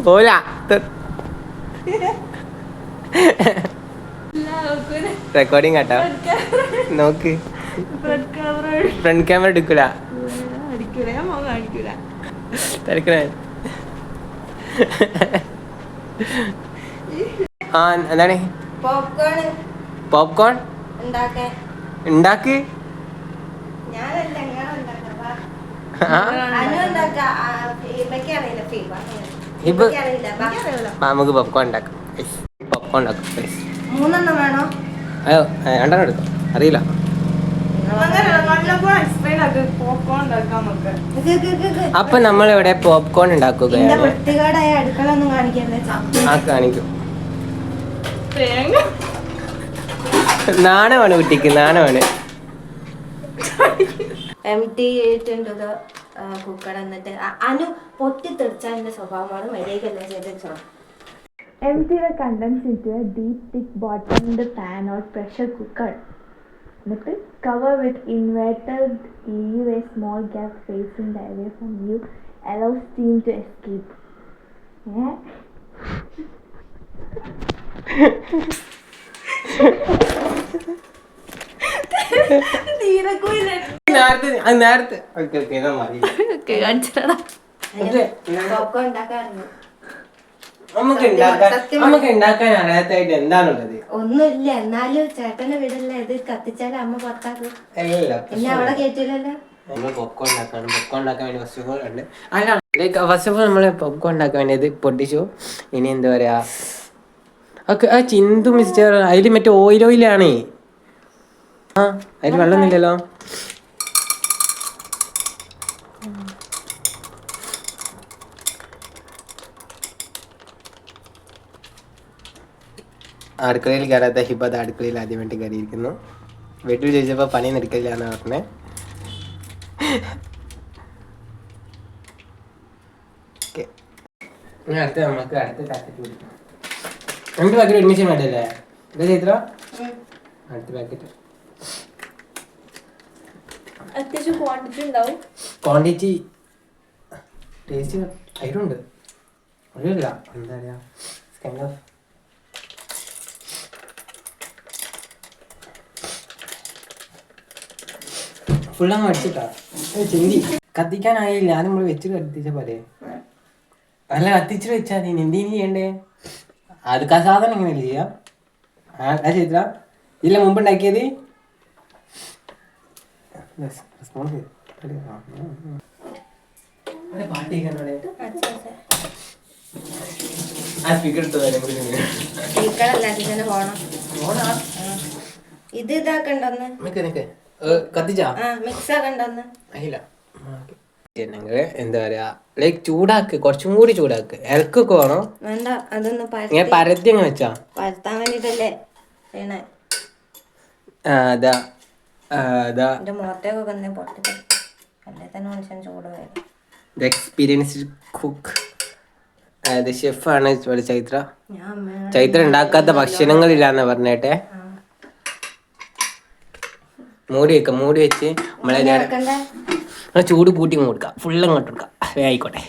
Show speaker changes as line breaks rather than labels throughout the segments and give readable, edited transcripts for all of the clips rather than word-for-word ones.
പോല റെക്കോർഡിങ് കേട്ടോ നോക്ക് ഫ്രണ്ട് ക്യാമറ എടുക്കൂല തിരക്കണേ ആ എന്താണ് പോപ്കോൺ ഉണ്ടാക്ക് നമുക്ക് പോപ്കോൺ ഉണ്ടാക്കാം പോപ്കോൺ ഉണ്ടാക്കും അയ്യോ രണ്ടെണ്ണം എടുക്കാം അറിയില്ല അപ്പൊ നമ്മളിവിടെ പോപ്കോൺ ഉണ്ടാക്കുകയാണ് കാണിക്കും നാണമാണ് കുട്ടിക്ക് നാണമാണ്
കുക്കർ എന്നിട്ട് അനു പൊട്ടിത്തെറിച്ചതിന്റെ സ്വഭാവമാണ് മര്യാദക്കെല്ലാം ചെയ്ത് empty the contents into a deep thick bottomed pan or pressure cooker. എന്നിട്ട് cover with inverted leave a small gap facing the away from you, allow steam to escape.
നമുക്ക് ഉണ്ടാക്കാൻ അറിയാത്തായിട്ട് എന്താണുള്ളത്
ഒന്നുമില്ല. എന്നാലും ചേട്ടനെ വിടല്ല, ഇത് കത്തിച്ചാലും അമ്മ പുറത്താക്കും. പിന്നെ അവിടെ കേട്ടില്ലല്ലോ.
നമ്മൾ പോപ്കോൺ ഉണ്ടാക്കാൻ വേണ്ടി ഫസ്റ്റ് ഓഫ് ഓൾ ഉണ്ട്. അല്ല ഫസ്റ്റ് ഓഫ് ഓൾ നമ്മള് പോപ്കോൺ ഉണ്ടാക്കാൻ വേണ്ടി ഇത് പൊട്ടിച്ചു. ഇനി എന്താ പറയാ ആ ചിന്തു മിസ്റ്റർ അതില് മറ്റേ ഓയിലാണ്. ആ അതിൽ വെള്ളമൊന്നുമില്ലല്ലോ. അടുക്കളയിൽ കയറാത്ത ഹിബത്ത് അടുക്കളയിൽ ആദ്യമായിട്ട് കയറിയിരിക്കുന്നു. വീട്ടിൽ ചോദിച്ചപ്പോൾ പണി നടക്കില്ലാന്ന് പറഞ്ഞേ. അടുത്ത നമുക്ക് അടുത്ത പാക്കറ്റ് പിടിക്കാം. 2 പാക്കറ്റ് ഒരുമിച്ച് വേണ്ടല്ലേ? എന്താ ചൈത്ര? അടുത്ത പാക്കറ്റ്
അത്യാവശ്യം ക്വാണ്ടിറ്റി ഉണ്ടാവും.
ക്വാണ്ടിറ്റി ടേസ്റ്റ് അതിലുണ്ട്. അറിയില്ല എന്താ പറയാ ഫുള്ളങ്ങ് അടിച്ചിട്ടാ ചിന്തി കത്തിക്കാനായില്ല. അത് നമ്മൾ വെച്ചിട്ട് കത്തിച്ച പോലെ അല്ല കത്തിച്ചിട്ട് വെച്ചാൽ മതി. എന്തിനു ചെയ്യണ്ടേ? അത് സാധനം എങ്ങനെയല്ലേ ചെയ്യാം? ആ ചെയ്തില്ല ഇല്ല മുമ്പ് ഉണ്ടാക്കിയത്
ഇത് ഇതാക്കണ്ടെന്ന്
കത്തിച്ചാ
മിക്സ് ആക്കണ്ടെന്ന്
അല്ല എന്താ പറയാ ലൈക്ക് ചൂടാക്ക്, കുറച്ചും കൂടി ചൂടാക്ക്. ഇറക്കൊക്കെ വേണോ?
വേണ്ട, അതൊന്ന്
ഇങ്ങനെ പരത്തി അങ്ങ് വെച്ചാ
പരത്താൻ വേണ്ടിട്ടല്ലേ ചെയ്യണേ.
അതാ
എന്റെ മുഖത്തേക്കൊക്കെ തന്നെ പൊട്ടിട്ട് അല്ലേ തന്നെ മനുഷ്യൻ ചൂട് വരും.
എക്സ്പീരിയൻസ്ഡ് കുക്ക് ഷെഫാണ് ചൈത്ര. ചൈത്ര ഉണ്ടാക്കാത്ത ഭക്ഷണങ്ങളില്ലാന്ന് പറഞ്ഞേട്ടെ. മൂടി വെച്ച് നമ്മളെ ചൂട് കൂട്ടി കൊടുക്കാം. ഫുള്ള് അങ്ങോട്ട് കൊടുക്കാം. ആയിക്കോട്ടെ.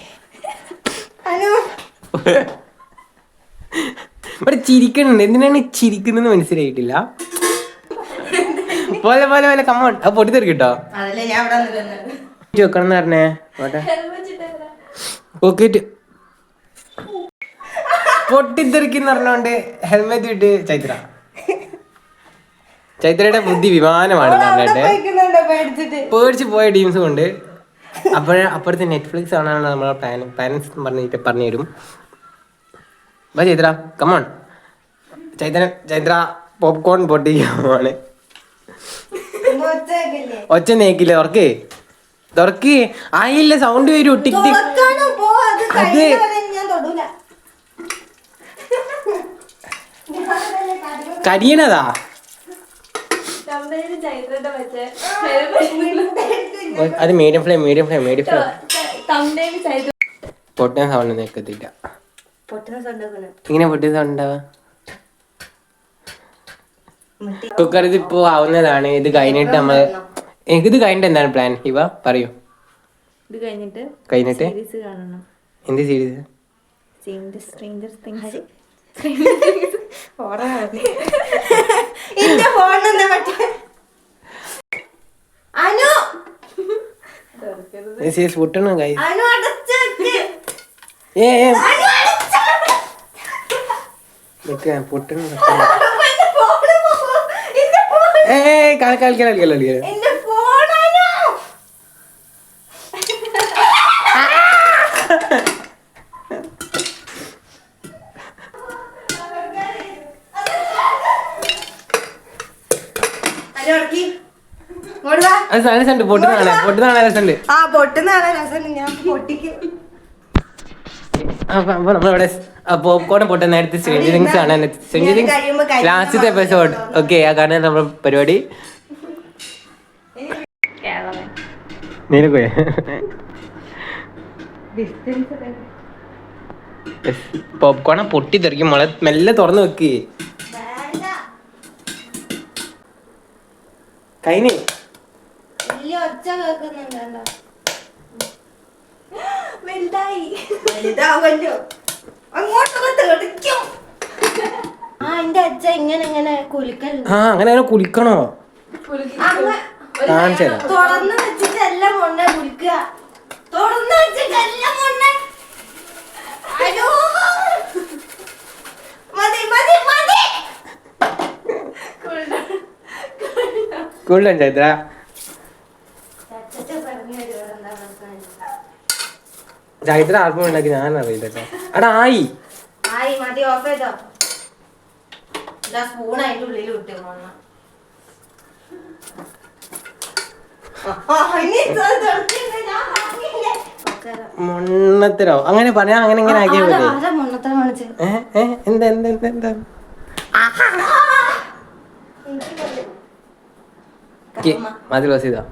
ഇവിടെ ചിരിക്കുന്നുണ്ട്. എന്തിനാണ് ചിരിക്കുന്നതെന്ന് മനസ്സിലായിട്ടില്ല. പോലെ പോലെ പോലെ കമ്മ അത് പൊട്ടിത്തെറിക്കട്ടോ വെക്കണം എന്ന് പറഞ്ഞേ. പോക്കറ്റ് പൊട്ടിത്തെറിക്കുന്ന പറഞ്ഞോണ്ട് ഹെൽമെറ്റ് ഇട്ട് ചൈത്രയുടെ ബുദ്ധി വിമാനമാണ് പറഞ്ഞിട്ട് പേടിച്ച് പോയ ടീംസും ഉണ്ട്. അപ്പോഴത്തെ നെറ്റ്ഫ്ലിക്സ് ആണല്ലോ നമ്മളെ പാരൻസ് പറഞ്ഞിട്ട് പറഞ്ഞു തരും. ചൈത്ര കമോൺ. ചൈത്ര പോപ്കോൺ പൊട്ടിക്കാണ്. ഒച്ച നേക്കില്ല. തുറക്ക് ആയില്ല. സൗണ്ട് വരും. ടിക് അത് കരിയണതാ. അത് മീഡിയം ഫ്ലെയിം പൊട്ടുന്ന സൗണ്ട് നിൽക്കത്തില്ല. ഇങ്ങനെ പൊട്ടിയ സൗണ്ട് ഉണ്ടാവാ. കുക്കർ ഇതിപ്പോ ആവുന്നതാണ്. ഇത് കഴിഞ്ഞിട്ട് നമ്മൾ ഇത് കഴിഞ്ഞിട്ട് എന്താണ് പ്ലാൻ? ഇവ പറയൂ.
ഇത് കഴിഞ്ഞിട്ട്
എന്ത് സീരീസ്?
Stranger things. എന്റെ ഫോണെന്താ പറ്റേ? അനു
പൊട്ടണോ കൈ?
അനു അടച്ചു
പൊട്ടണ കളിക്കല പൊട്ടുന്ന രസമുണ്ട്. നമ്മളിവിടെ പോപ്കോൺ പൊട്ടുന്ന നേരത്തെ സ്ട്രേഞ്ചർ തിങ്സ് കാണാൻ. സ്ട്രേഞ്ചർ തിങ്സ് ലാസ്റ്റത്തെ എപ്പിസോഡ്. ഓക്കെ, ആ കാണാൻ നമ്മൾ പരിപാടി. നീലക്കോയ പോപ്കോണ പൊട്ടി തെറിക്കും. മുള മെല്ലെ തുറന്നു വെക്ക്. കൈനി അങ്ങനെ കുലിക്കണോ? കാണിച്ചതാ.
തുറന്ന് വെച്ചിട്ടല്ല മൊണ്ണെ കുലിക്കുക. തുറന്ന് വെച്ചിട്ടല്ല മൊണ്ണെ. അയ്യോ മതി മതി മതി.
കൂളിൽ ചൈത്ര ചൈത്ര ആൽബം ഉണ്ടാക്കി ഞാൻ അറിയില്ല കേട്ടോ. എടാ ആയി
മതി. ഓഫ് ചെയ്തോ. സ്പൂൺ അതിന്റെ ഉള്ളിൽ വിട്ടു മോണ്ണ.
മൊണ്ണത്തരോ അങ്ങനെ പറയാ. അങ്ങനെ ഇങ്ങനെ ആക്കിയാ മതി. എന്താ എന്താ എന്താ എന്താ മതി ക്ലോസ് ചെയ്തോ.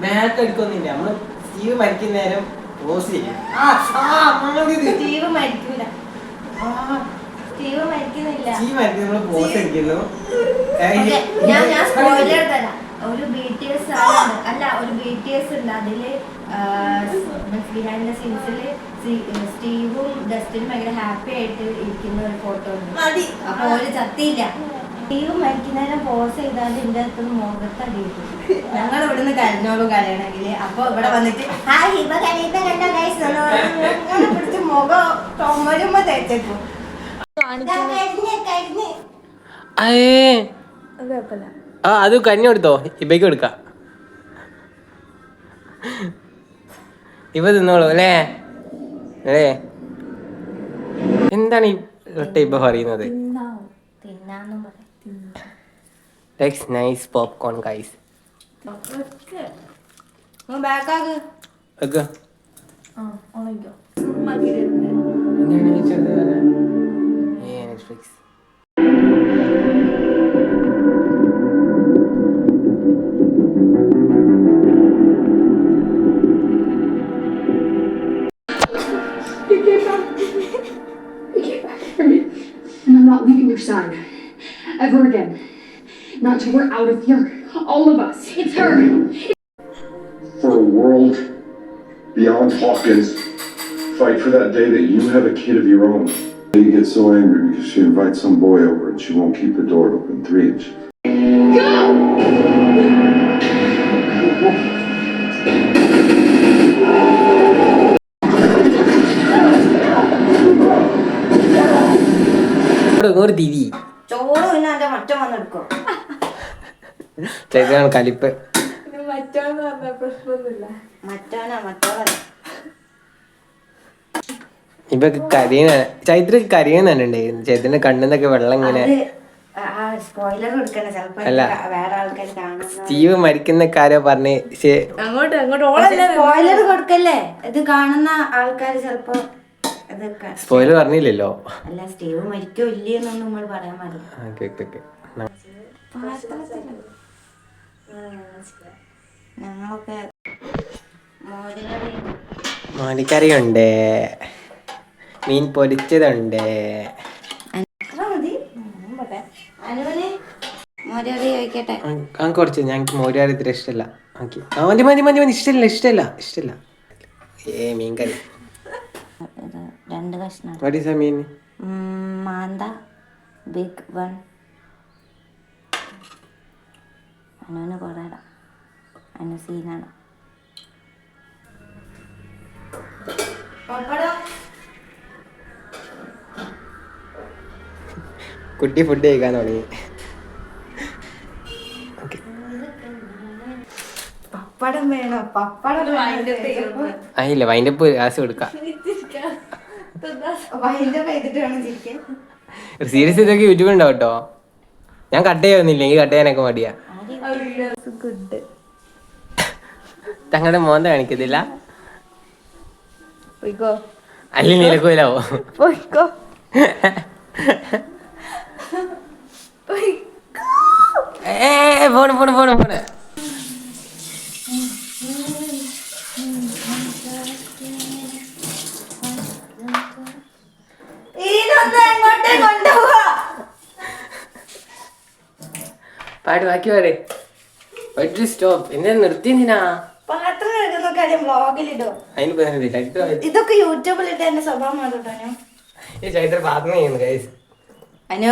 ബാക്ക് എടുക്കൊന്നില്ല. നമ്മള് സ്റ്റീവ് മരിക്കുന്ന നേരം പോസ് ചെയ്യും.
സ്റ്റീവ് മരിക്കൂല. സ്റ്റീവ് മരിക്കുന്നില്ല.
സ്റ്റീവ് മരിക്കുന്ന നമ്മള് പോസ് അടിക്കുന്നു.
ഞാൻ സ്പോയിലർ തരാം. ഒരു BTS അല്ല, ഒരു BTS ഉണ്ട്. അതില് ബിഹൈൻഡ് ദ സീൻസില് സ്റ്റീവും ഡസ്റ്റിനും ഭയങ്കര ഹാപ്പി ആയിട്ട് ഇരിക്കുന്ന ഒരു ഫോട്ടോ ഉണ്ട്. അപ്പൊ ഒരു ചത്തിയില്ല. സ്റ്റീവ് മരിക്കുന്നതിനെ പോസ് ചെയ്താൽ ഇതിന്റെ അടുത്ത് മുഖത്തടിയിട്ടു. ഞങ്ങൾ ഇവിടുന്ന് കരഞ്ഞോളും കരയണമെങ്കിൽ. അപ്പൊ ഇവിടെ വന്നിട്ട് പിടിച്ച് മുഖം ചുമരുമ്പോ തേച്ചേക്കും.
അത് കഞ്ഞി കൊടുത്തോ? ഇബയ്ക്ക് കൊടുക്ക. ഇവ തിന്നോളൂ അല്ലേ? അല്ലേ എന്താണ് ഈ ഇപ്പൊ പറയുന്നത്? Nice popcorn guys. Netflix
I'm not leaving your side ever again. Not till we're out of here. All of us. It's her.
For a world beyond Hawkins, fight for that day that you have a kid of your own. You get so angry because she invites some boy over and she won't keep the door open 3 inches.
Go!
ഒരു തിരി
ചോറ് പിന്നെ എന്റെ മറ്റം വന്നെടുക്കും.
ചൈത്രയാണ് കലിപ്പ്. ഇപ്പൊ കരിയുന്ന ചൈത്ര കരയുന്നുണ്ട്. ചൈത്രന്റെ കണ്ണിന്നൊക്കെ വെള്ളം ഇങ്ങനെ. അല്ല സ്റ്റീവ് മരിക്കുന്ന കാര്യം പറഞ്ഞ്
സ്പോയിലർ കൊടുക്കല്ലേ. ഇത് കാണുന്ന ആൾക്കാർ ചിലപ്പോ
സ്പോയിലർ പറഞ്ഞില്ലല്ലോ.
അല്ല സ്റ്റീവ് മരിക്കോ ഇല്ലയെന്നൊന്നും നമ്മൾ പറയാൻ പാടില്ല. ഞങ്ങളൊക്കെ
മോനിക്കറിയുണ്ട്. മീൻ പൊരിച്ചതുണ്ട്. കുറച്ച് ഞങ്ങൾക്ക് മോരുകറി ഇത്ര ഇഷ്ടമല്ല. ഓക്കെ മതി മതി മതി മതി ഇഷ്ടമല്ല. മീൻ കറി
2 കഷ്ണം.
വാട്ട് ഈസ് ആ മീൻ?
മാന്ത ബിഗ് വൺ. അനുവിന് കുറേ ഇടാം. അനു സീനാണ്.
കുട്ടി ഫുഡ് കഴിക്കാൻ തുടങ്ങി.
പപ്പടം വേണോ? പപ്പടം
ആയില്ല വൈൻഡപ്പ് ഗ്യാസ് കൊടുക്കാം. സീരിയസ് ഇതൊക്കെ യൂട്യൂബ് ഉണ്ടാവും കേട്ടോ. ഞാൻ കട്ട് ചെയ്യുന്നില്ല, എനിക്ക് കട്ട് ചെയ്യാനൊക്കെ മടിയാ. തങ്ങളുടെ മോന്ത കാണിക്കത്തില്ല. അല്ലി നിലക്കൂലാവോ? ഫോണ് പാട്ട് ബാക്കി പാട്. സ്റ്റോപ്പ്. എന്താ നിർത്തിയെന്തിനാ?
പാത്രം കഴുകുന്ന കാര്യം വ്ളോഗിലിടോ? ഇതൊക്കെ യൂട്യൂബിലിട്ട് എന്റെ സ്വഭാവം
പാത്രം ചെയ്യുന്നു ഗൈസ്.
അനു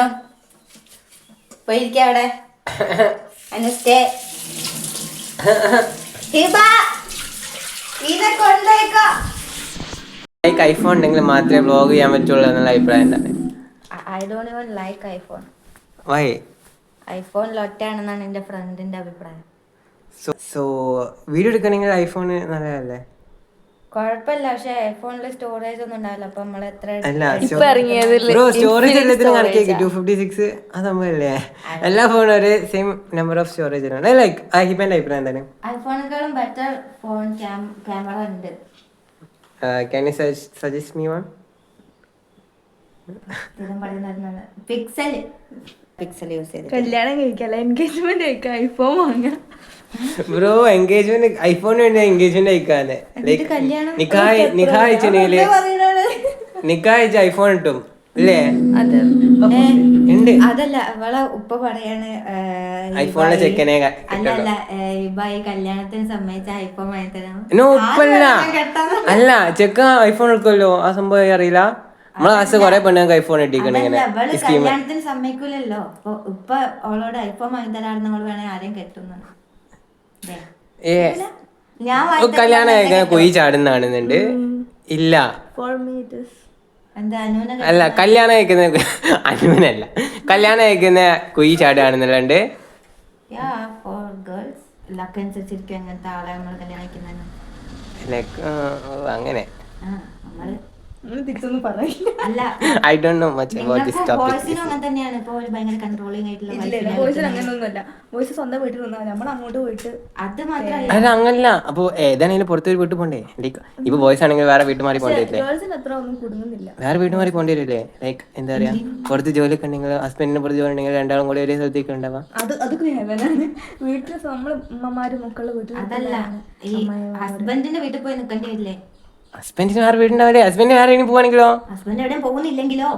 പോയിരിക്ക അവിടെ. അനു സ്റ്റേ.
ഐഫോൺ ഉണ്ടെങ്കിൽ മാത്രമേ വ്ളോഗ് ചെയ്യാൻ പറ്റുള്ളൂ എന്നുള്ള അഭിപ്രായം എന്താണ്?
I don't even like iPhone.
Why?
iPhone ലൊട്ടാണെന്നാണ് എൻ്റെ ഫ്രണ്ടിന്റെ അഭിപ്രായം.
സോ വീഡിയോ എടുക്കണമെങ്കിൽ ഐഫോൺ നല്ലതല്ലേ?
കുഴപ്പമില്ല, പക്ഷെ ഐഫോണിൽ സ്റ്റോറേജ് ഒന്നും ഉണ്ടാവില്ല. അപ്പൊ നമ്മൾ എത്ര
സ്റ്റോറേജ് എല്ലാത്തിനും കണക്കിയാക്കി 256 ആ സംഭവല്ലേ? എല്ലാ ഫോണും ഒരു സെയിം നമ്പർ ഓഫ് സ്റ്റോറേജ് ആണ്. ലൈക്ക് ഹിബന്റെ അഭിപ്രായം എന്താണ്?
ഐഫോണേക്കാളും ബെറ്റർ ഫോൺ ക്യാമറ ഉണ്ട്.
Can you suggest me one?
Pixel use ചെയ്ത്
കല്യാണം കഴിക്കല്ല, എൻഗേജ്മെന്റ് കഴിക്കാം, ഐഫോൺ വാങ്ങാം.
ബ്രോ എൻഗേജ്മെന്റ് ഐഫോൺ വേണ്ടി എൻഗേജ്മെന്റ് അയക്കാതെ നിക്കായച്ച ഐഫോൺ കിട്ടും അല്ലേ?
അതല്ല, അവളെ ഉപ്പ പറയാണ്
ഐഫോണിലെ ചെക്കനെ
അല്ല ഇബ ഈ കല്യാണത്തിന് സമ്മതിച്ച ഐഫോൺ വാങ്ങി തരാം.
ഉപ്പല്ല അല്ല ചെക്ക ഐഫോൺ എടുക്കുമല്ലോ. ആ സംഭവം അറിയില്ല. നമ്മളെ ക്ലാസ് കൊറേ പെണ്ണുങ്ങൾക്ക് ഐഫോൺ ഇട്ടിരിക്കണം.
കല്യാണത്തിന് സമ്മതിക്കൂലല്ലോ. അപ്പൊ ഉപ്പ അവളോട് ഐഫോൺ വാങ്ങി തരാറുണ്ട്. നമ്മൾ വേണേ ആരെയും കെട്ടുന്നുണ്ട്.
കല്യാണം കഴിക്കാൻ കൊയ് ചാടുന്നാണെന്നുണ്ട്. ഇല്ല അല്ല കല്യാണം കഴിക്കുന്ന അനുവിനല്ല, കല്യാണം കഴിക്കുന്ന കൊയ് ചാടുകയാണെന്നുണ്ട്. അങ്ങനെ I don't know much about this topic. അല്ല അങ്ങനല്ല. അപ്പൊ ഏതാണെങ്കിലും പുറത്തൊരു വീട്ടിൽ പോണ്ടേ? ലൈക്ക് ഇപ്പൊ ബോയ്സ് ആണെങ്കിൽ വേറെ വീട്ടിൽ മാറി പോണ്ടില്ലേ? വേറെ വീട്ടിൽ മാറി പോണ്ടി വരില്ലേ? ലൈക്ക് എന്താ പറയാ, പുറത്ത് ജോലിയൊക്കെ ഉണ്ടെങ്കിൽ ഹസ്ബൻഡിന് പുറത്ത് ജോലി ഉണ്ടെങ്കിൽ രണ്ടാളും കൂടി ഒരേ സ്ഥലത്തേക്ക് ഉണ്ടാവാം.
വീട്ടിൽ നമ്മള് ഉമ്മമാരും മക്കളുടെ വീട്ടിൽ
ഹസ്ബൻഡിന്റെ വീട്ടിൽ പോയി നിൽക്കേണ്ടി വരില്ലേ?
ഹസ്ബൻഡിന് വേറെ വീടുണ്ടാവില്ലേ? ഹസ്ബൻഡ് വേറെ ഇനി പോവാണെങ്കിലോ?
ഹസ്ബൻഡ് എവിടെയും പോകുന്നില്ലെങ്കിലോ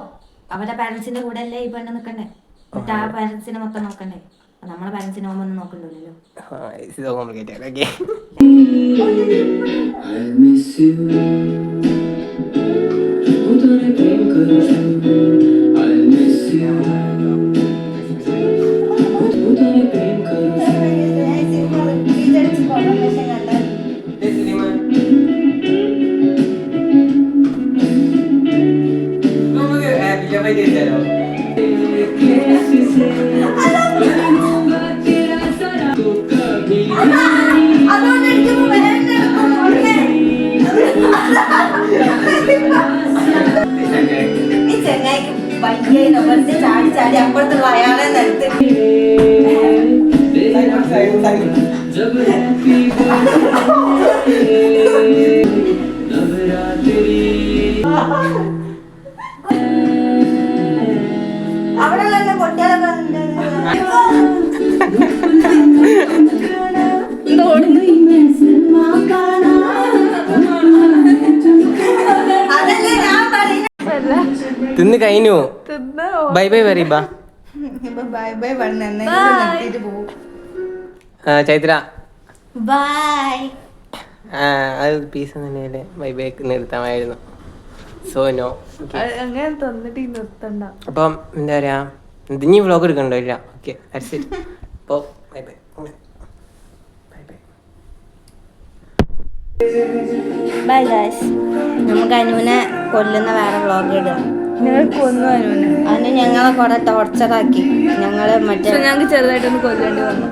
അവരുടെ പാരന്റ്സിന്റെ കൂടെ അല്ലേ ഈ പെണ്ണ് നിക്കണ്ടേ? എന്നിട്ട് ആ പാരന്റ്സിനെ മൊത്തം നോക്കണ്ടേ? നമ്മളെ പാരന്റ്സിനെ പോകുമ്പോ ഒന്നും നോക്കണ്ടല്ലോ. ഈ ചെങ്ങായിക്ക് പയ്യെ ചാടി ചാടി അപ്പുറത്തുള്ള അയാളെ നിരത്തി അവിടെ പൊട്ടിയാലൊക്കെ അതല്ലേ ഞാൻ പറയുന്നത്.
തിന്ന് കഴിഞ്ഞു. ബൈ ബൈ പറയ്.
ബൈ ബൈ പറഞ്ഞ നിർത്തിയിട്ട് പോകും.
ചൈത്ര
ബൈ.
അത് പീസ് തന്നെയല്ലേ ബൈ ബൈ നിർത്താമായിരുന്നു. So no.
അങ്ങനെ തന്നിട്ട് നിർത്തണ്ട.
അപ്പം എന്താ പറയാ, ഇനി വ്ളോഗ് എടുക്കണ്ടോ? ഇല്ല. ഓക്കെ അപ്പോൾ ബൈ ബൈ.
Bye guys. നമുക്ക് അനുവിനെ കൊല്ലുന്ന വേറെ വ്ളോഗ് ഇടുക.
ഞങ്ങൾ കൊന്നു അനുവിനെ.
അനു ഞങ്ങളെ കുറെ ടോർച്ചറാക്കി. ഞങ്ങള് മറ്റേ
ഞങ്ങൾക്ക് ചെറുതായിട്ടൊന്ന് കൊല്ലേണ്ടി വന്നു.